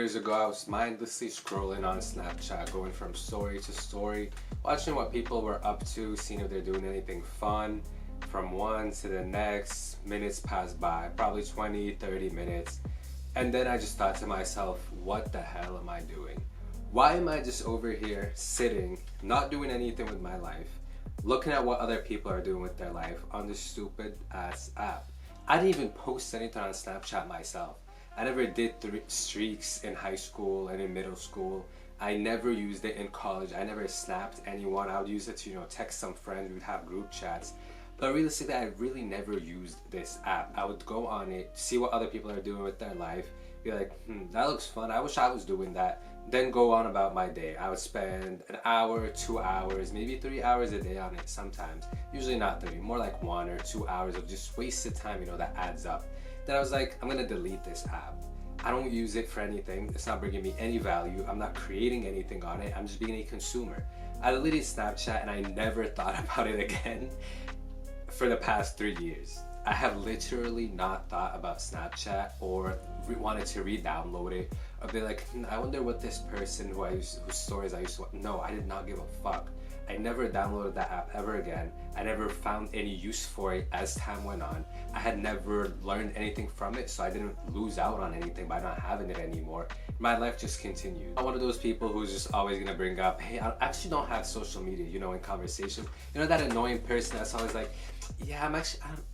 years ago, I was mindlessly scrolling on Snapchat, going from story to story, watching what people were up to, seeing if they're doing anything fun. From one to the next, minutes passed by, probably 20, 30 minutes. And then I just thought to myself, what the hell am I doing? Why am I just over here sitting, not doing anything with my life, looking at what other people are doing with their life on this stupid ass app? I didn't even post anything on Snapchat myself. I never did streaks in high school and in middle school. I never used it in college. I never snapped anyone. I would use it to, text some friends. We'd have group chats. But realistically, I really never used this app. I would go on it, see what other people are doing with their life, be like, that looks fun. I wish I was doing that. Then go on about my day. I would spend an hour, 2 hours, maybe 3 hours a day on it sometimes. Usually not 3, more like 1 or 2 hours of just wasted time, that adds up. Then I was like, I'm gonna delete this app. I don't use it for anything. It's not bringing me any value. I'm not creating anything on it. I'm just being a consumer. I deleted Snapchat and I never thought about it again for the past 3 years. I have literally not thought about Snapchat or wanted to re-download it or be like, I wonder what this person whose stories I used to watch. No, I did not give a fuck. I never downloaded that app ever again. I never found any use for it as time went on. I had never learned anything from it, so I didn't lose out on anything by not having it anymore. My life just continued. I'm one of those people who's just always gonna bring up, hey, I actually don't have social media, in conversation. That annoying person that's always like, yeah,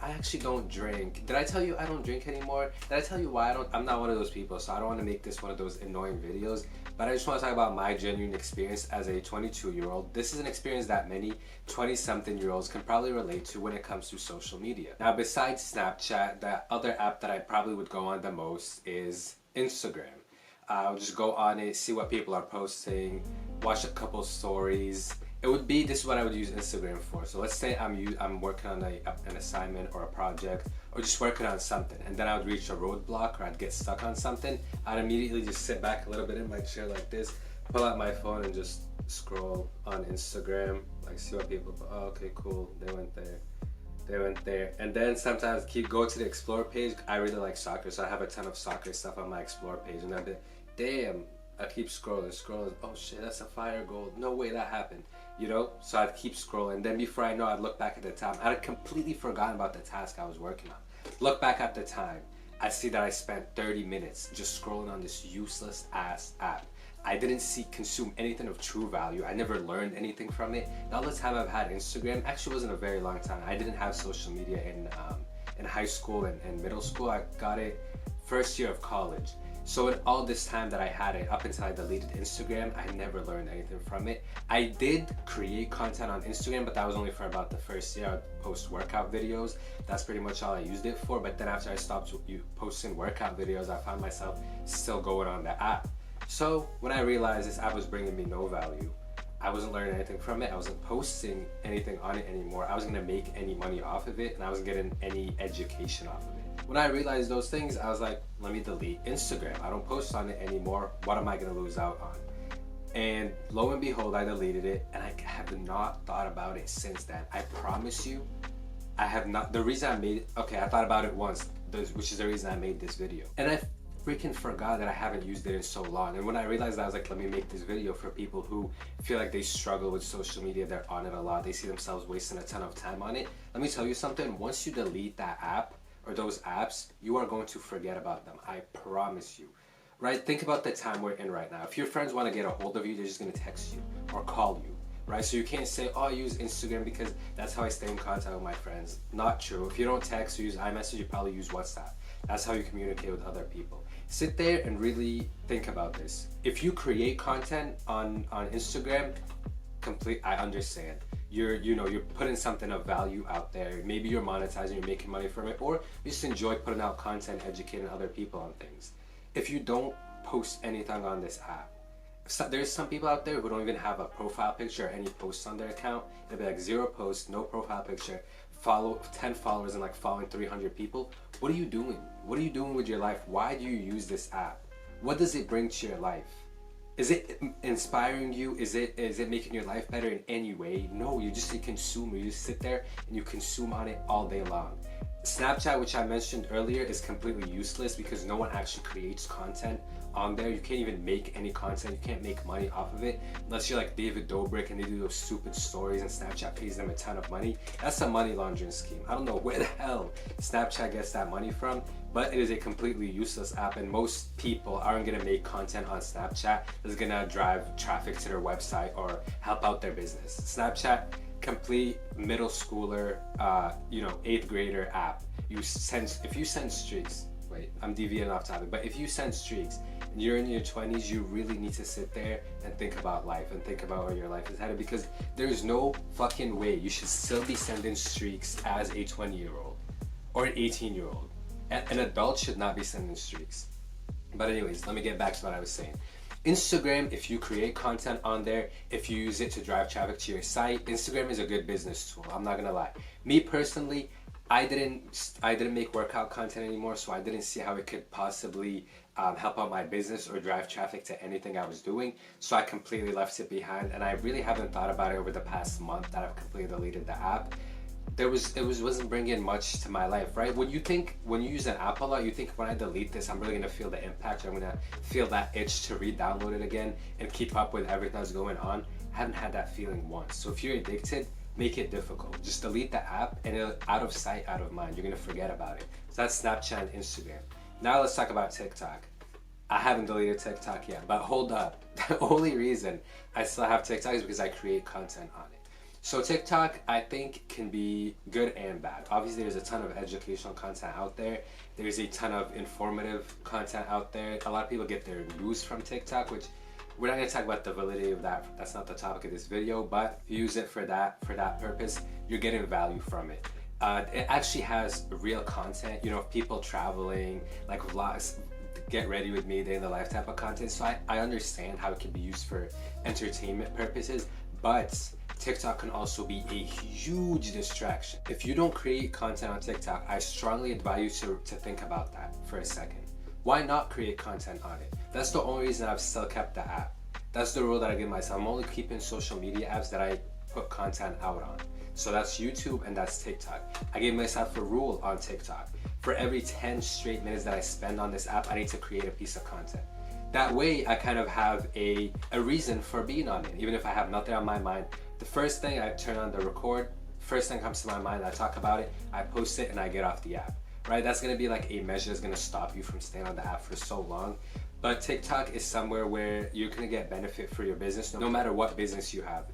I actually don't drink. Did I tell you I don't drink anymore? Did I tell you why I don't? I'm not one of those people, so I don't want to make this one of those annoying videos. But I just want to talk about my genuine experience as a 22-year-old. This is an experience that many 20-something-year-olds can probably relate to when it comes to social media. Now, besides Snapchat, the other app that I probably would go on the most is Instagram. I'll just go on it, see what people are posting, watch a couple stories. This is what I would use Instagram for. So let's say I'm working on an assignment or a project or just working on something, and then I would reach a roadblock or I'd get stuck on something. I'd immediately just sit back a little bit in my chair like this, pull out my phone and just scroll on Instagram, like see what people, oh, okay, cool, they went there. And then sometimes go to the explore page. I really like soccer, so I have a ton of soccer stuff on my explore page, and I'd be, damn, I keep scrolling, oh shit, that's a fire goal, no way that happened, So I'd keep scrolling. Then before I know, I'd look back at the time. I'd completely forgotten about the task I was working on. Look back at the time, I'd see that I spent 30 minutes just scrolling on this useless ass app. I didn't consume anything of true value. I never learned anything from it. All the time I've had Instagram, actually wasn't a very long time. I didn't have social media in high school and middle school. I got it first year of college. So in all this time that I had it, up until I deleted Instagram, I never learned anything from it. I did create content on Instagram, but that was only for about the first year. I'd post workout videos. That's pretty much all I used it for. But then after I stopped posting workout videos, I found myself still going on the app. So when I realized this app was bringing me no value, I wasn't learning anything from it, I wasn't posting anything on it anymore, I wasn't gonna make any money off of it, and I wasn't getting any education off of it. When I realized those things, I was like, let me delete Instagram. I don't post on it anymore. What am I gonna lose out on? And lo and behold, I deleted it, and I have not thought about it since then. I promise you, I have not. The reason I made it, okay, I thought about it once, which is the reason I made this video. And I freaking forgot that I haven't used it in so long. And when I realized that, I was like, let me make this video for people who feel like they struggle with social media, they're on it a lot, they see themselves wasting a ton of time on it. Let me tell you something, once you delete that app, or those apps, you are going to forget about them. I promise you. Right? Think about the time we're in right now. If your friends want to get a hold of you, they're just going to text you or call you. Right? So you can't say, oh, I use Instagram because that's how I stay in contact with my friends. Not true. If you don't text or use iMessage, you probably use WhatsApp. That's how you communicate with other people. Sit there and really think about this. If you create content on Instagram, I understand. You're putting something of value out there. Maybe you're monetizing, you're making money from it, or you just enjoy putting out content, educating other people on things. If you don't post anything on this app, there's some people out there who don't even have a profile picture or any posts on their account. They'll be like 0 posts, no profile picture, follow 10 followers and like following 300 people. What are you doing? What are you doing with your life? Why do you use this app? What does it bring to your life? Is it inspiring you? Is it making your life better in any way? No, you're just a consumer. You just sit there and you consume on it all day long. Snapchat, which I mentioned earlier, is completely useless because no one actually creates content on there. You can't even make any content. You can't make money off of it unless you're like David Dobrik and they do those stupid stories and Snapchat pays them a ton of money. That's a money laundering scheme. I don't know where the hell Snapchat gets that money from, but it is a completely useless app, and most people aren't gonna make content on Snapchat that's gonna drive traffic to their website or help out their business. Snapchat, complete middle schooler, 8th grader app. If you send streaks, wait, I'm deviating off topic, but if you send streaks and you're in your 20s, you really need to sit there and think about life and think about where your life is headed, because there's no fucking way you should still be sending streaks as a 20-year-old or an 18-year-old. An adult should not be sending streaks. But anyways, let me get back to what I was saying. Instagram, if you create content on there, if you use it to drive traffic to your site, Instagram is a good business tool. I'm not gonna lie. Me personally, I didn't make workout content anymore, so I didn't see how it could possibly help out my business or drive traffic to anything I was doing. So I completely left it behind, and I really haven't thought about it over the past month that I've completely deleted the app. It wasn't bringing much to my life, right? When you use an app a lot, you think when I delete this, I'm really gonna feel the impact. I'm gonna feel that itch to re-download it again and keep up with everything that's going on. I haven't had that feeling once. So if you're addicted, make it difficult. Just delete the app, and it'll, out of sight, out of mind. You're gonna forget about it. So that's Snapchat and Instagram. Now let's talk about TikTok. I haven't deleted TikTok yet, but hold up. The only reason I still have TikTok is because I create content on it. So TikTok, I think, can be good and bad. Obviously, there's a ton of educational content out there. There's a ton of informative content out there. A lot of people get their news from TikTok, which we're not going to talk about the validity of that. That's not the topic of this video, but if you use it for that purpose, you're getting value from it. It actually has real content, people traveling, like vlogs, get ready with me, day in the life type of content. So I understand how it can be used for entertainment purposes, but TikTok can also be a huge distraction. If you don't create content on TikTok, I strongly advise you to think about that for a second. Why not create content on it? That's the only reason I've still kept the app. That's the rule that I give myself. I'm only keeping social media apps that I put content out on. So that's YouTube and that's TikTok. I gave myself a rule on TikTok. For every 10 straight minutes that I spend on this app, I need to create a piece of content. That way, I kind of have a reason for being on it. Even if I have nothing on my mind, the first thing I turn on the record, first thing comes to my mind, I talk about it, I post it, and I get off the app. Right? That's gonna be like a measure that's gonna stop you from staying on the app for so long. But TikTok is somewhere where you're gonna get benefit for your business, no matter what business you have,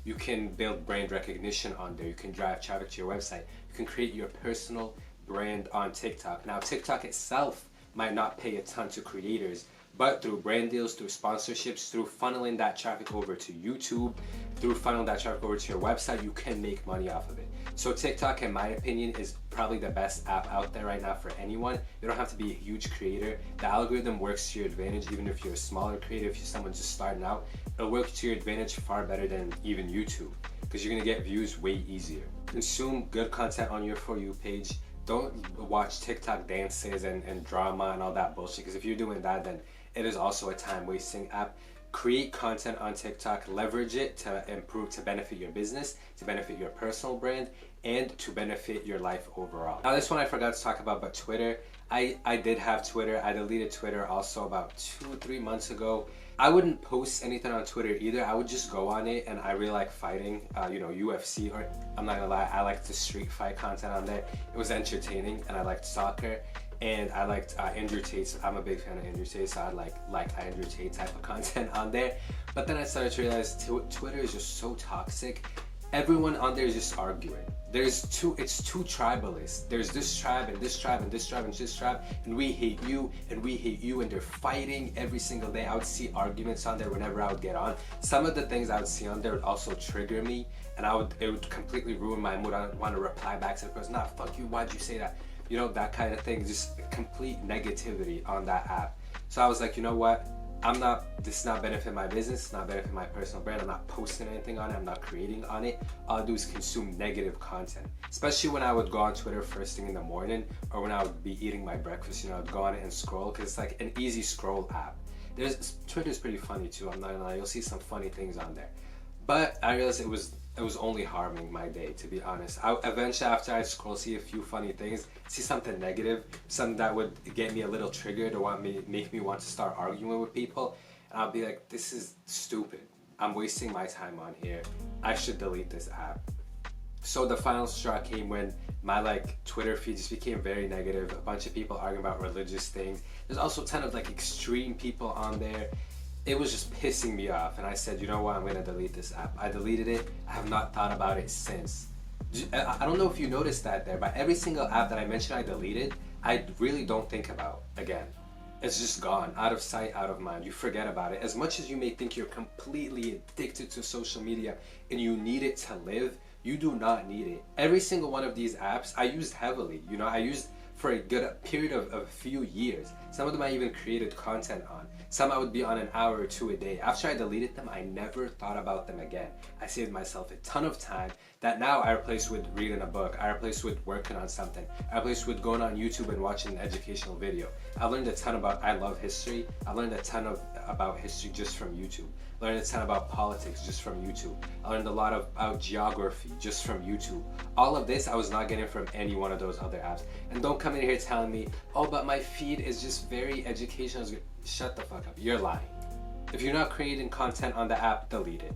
You can build brand recognition on there. You can drive traffic to your website. You can create your personal brand on TikTok. Now, TikTok itself might not pay a ton to creators, but through brand deals, through sponsorships, through funneling that traffic over to YouTube, through funneling that traffic over to your website, you can make money off of it. So TikTok, in my opinion, is probably the best app out there right now for anyone. You don't have to be a huge creator. The algorithm works to your advantage, even if you're a smaller creator, if you're someone just starting out, it'll work to your advantage far better than even YouTube, because you're gonna get views way easier. Consume good content on your For You page. Don't watch TikTok dances and drama and all that bullshit, because if you're doing that, then it is also a time-wasting app. Create content on TikTok, leverage it to improve, to benefit your business, to benefit your personal brand, and to benefit your life overall. Now, this one I forgot to talk about, but Twitter. I did have Twitter. I deleted Twitter also about 2-3 months ago. I wouldn't post anything on Twitter either. I would just go on it, and I really like fighting, UFC, or I'm not gonna lie, I liked the street fight content on there. It was entertaining, and I liked soccer. And I liked Andrew Tate. I'm a big fan of Andrew Tate, so I like Andrew Tate type of content on there. But then I started to realize Twitter is just so toxic. Everyone on there is just arguing. It's too tribalist. There's this tribe and this tribe and this tribe and this tribe, and we hate you and we hate you, and they're fighting every single day. I would see arguments on there whenever I would get on. Some of the things I would see on there would also trigger me, and it would completely ruin my mood. I would want to reply back to the person, "Nah, fuck you, why'd you say that?" That kind of thing, just complete negativity on that app. So I was like, you know what? This is not benefit my business, it's not benefit my personal brand. I'm not posting anything on it, I'm not creating on it. All I do is consume negative content. Especially when I would go on Twitter first thing in the morning, or when I would be eating my breakfast, I'd go on it and scroll, because it's like an easy scroll app. Twitter's pretty funny too, I'm not gonna lie, you'll see some funny things on there. But I realized it was only harming my day, to be honest. Eventually, after I scroll, see a few funny things, see something negative, something that would get me a little triggered or make me want to start arguing with people, and I'll be like, this is stupid. I'm wasting my time on here. I should delete this app. So the final straw came when my like Twitter feed just became very negative. A bunch of people arguing about religious things. There's also a ton of like extreme people on there. It was just pissing me off, and I said, you know what, I'm gonna delete this app. I deleted it. I have not thought about it since. I don't know if you noticed that there, but every single app that I mentioned I deleted, I really don't think about again. It's just gone, out of sight, out of mind. You forget about it. As much as you may think you're completely addicted to social media and you need it to live, you do not need it. Every single one of these apps I used heavily. You know, I used for a good period of a few years. Some of them I even created content on. Some I would be on an hour or two a day. After I deleted them, I never thought about them again. I saved myself a ton of time that now I replace with reading a book. I replace with working on something. I replace with going on YouTube and watching an educational video. I learned a ton about, I love history. I learned a ton about history just from YouTube. I learned a ton about politics just from YouTube. I learned a lot about geography just from YouTube. All of this I was not getting from any one of those other apps. And don't come in here telling me, oh, but my feed is just very educational. Shut the fuck up. You're lying. If you're not creating content on the app, delete it.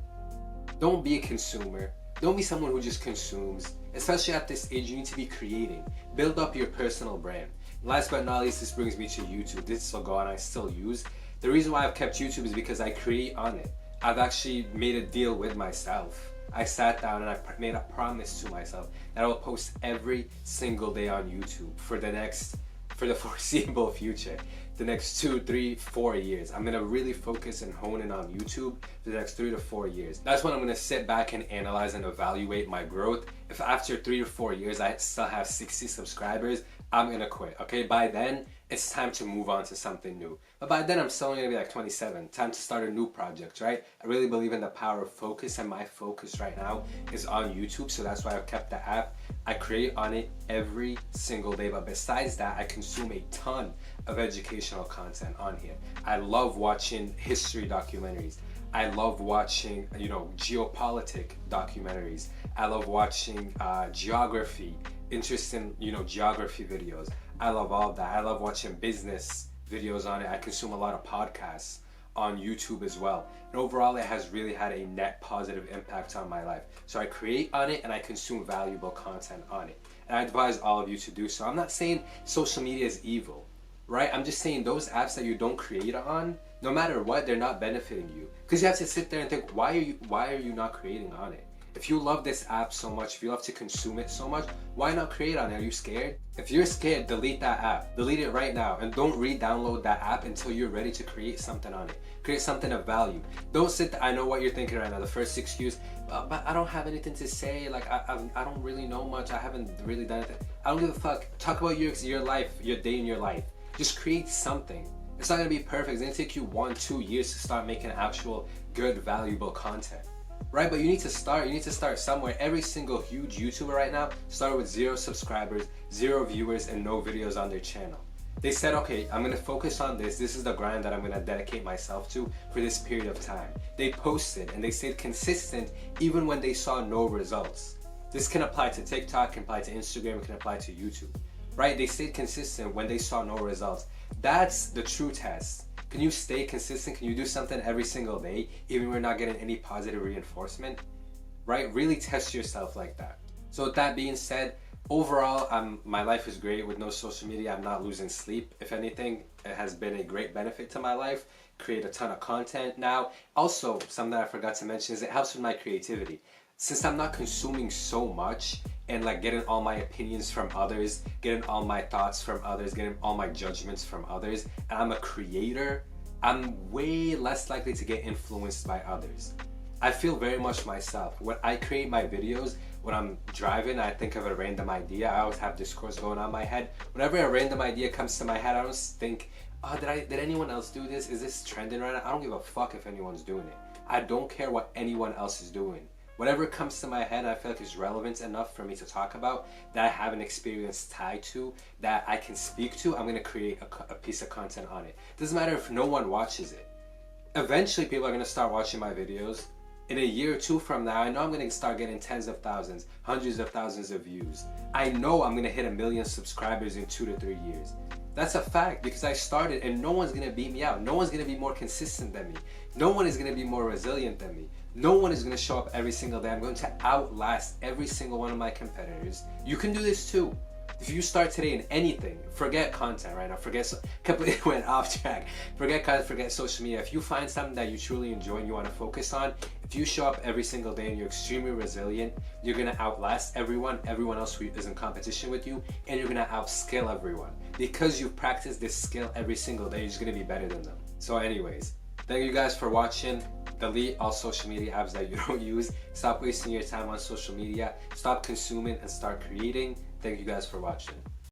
Don't be a consumer. Don't be someone who just consumes. Especially at this age, you need to be creating. Build up your personal brand. Last but not least, this brings me to YouTube. This slogan I still use. The reason why I've kept YouTube is because I create on it. I've actually made a deal with myself. I sat down and I made a promise to myself that I will post every single day on YouTube for the foreseeable future. The next 2, 3, 4 years. I'm gonna really focus and hone in on YouTube for the next 3 to 4 years. That's when I'm gonna sit back and analyze and evaluate my growth. If after 3 to 4 years I still have 60 subscribers, I'm gonna quit, okay? By then, it's time to move on to something new. But by then, I'm still only gonna be like 27. Time to start a new project, right? I really believe in the power of focus, and my focus right now is on YouTube, so that's why I've kept the app. I create on it every single day, but besides that, I consume a ton of educational content on here. I love watching history documentaries. I love watching, geopolitic documentaries. I love watching geography, interesting, geography videos. I love all that. I love watching business videos on it. I consume a lot of podcasts on YouTube as well. And overall, it has really had a net positive impact on my life. So I create on it and I consume valuable content on it. And I advise all of you to do so. I'm not saying social media is evil, right? I'm just saying those apps that you don't create on, no matter what, they're not benefiting you. Because you have to sit there and think, why are you not creating on it? If you love this app so much, if you love to consume it so much, why not create on it? Are you scared? If you're scared, delete that app. Delete it right now and don't re-download that app until you're ready to create something on it. Create something of value. Don't sit there, I know what you're thinking right now. The first excuse, but I don't have anything to say. Like, I don't really know much. I haven't really done it. I don't give a fuck. Talk about your life, your day in your life. Just create something. It's not gonna be perfect. It's gonna take you 1-2 years to start making actual good, valuable content. Right, but you need to start somewhere. Every single huge YouTuber right now started with 0 subscribers, 0 viewers, and no videos on their channel. They said, okay, I'm gonna focus on this. This is the grind that I'm gonna dedicate myself to for this period of time. They posted and they stayed consistent even when they saw no results. This can apply to TikTok, can apply to Instagram, can apply to YouTube. Right, they stayed consistent when they saw no results. That's the true test. Can you stay consistent? Can you do something every single day, even when you're not getting any positive reinforcement? Right? Really test yourself like that. So with that being said, overall, my life is great with no social media. I'm not losing sleep. If anything, it has been a great benefit to my life. Create a ton of content now. Also, something that I forgot to mention is it helps with my creativity. Since I'm not consuming so much and like getting all my opinions from others, getting all my thoughts from others, getting all my judgments from others, and I'm a creator, I'm way less likely to get influenced by others. I feel very much myself. When I create my videos, when I'm driving, I think of a random idea. I always have discourse going on in my head. Whenever a random idea comes to my head, I don't think, oh, did anyone else do this? Is this trending right now? I don't give a fuck if anyone's doing it. I don't care what anyone else is doing. Whatever comes to my head, I feel like is relevant enough for me to talk about, that I have an experience tied to, that I can speak to, I'm gonna create a piece of content on it. Doesn't matter if no one watches it. Eventually people are gonna start watching my videos, In a year or two from now, I know I'm gonna start getting tens of thousands, hundreds of thousands of views. I know I'm gonna hit 1 million subscribers in 2 to 3 years. That's a fact, because I started, and no one's gonna beat me out. No one's gonna be more consistent than me. No one is gonna be more resilient than me. No one is gonna show up every single day. I'm going to outlast every single one of my competitors. You can do this too. If you start today in anything, forget content right now, completely went off track. Forget content, forget social media. If you find something that you truly enjoy and you want to focus on, if you show up every single day and you're extremely resilient, you're gonna outlast everyone else who is in competition with you, and you're gonna outskill everyone. Because you've practiced this skill every single day, you're just gonna be better than them. So anyways, thank you guys for watching. Delete all social media apps that you don't use. Stop wasting your time on social media. Stop consuming and start creating. Thank you guys for watching.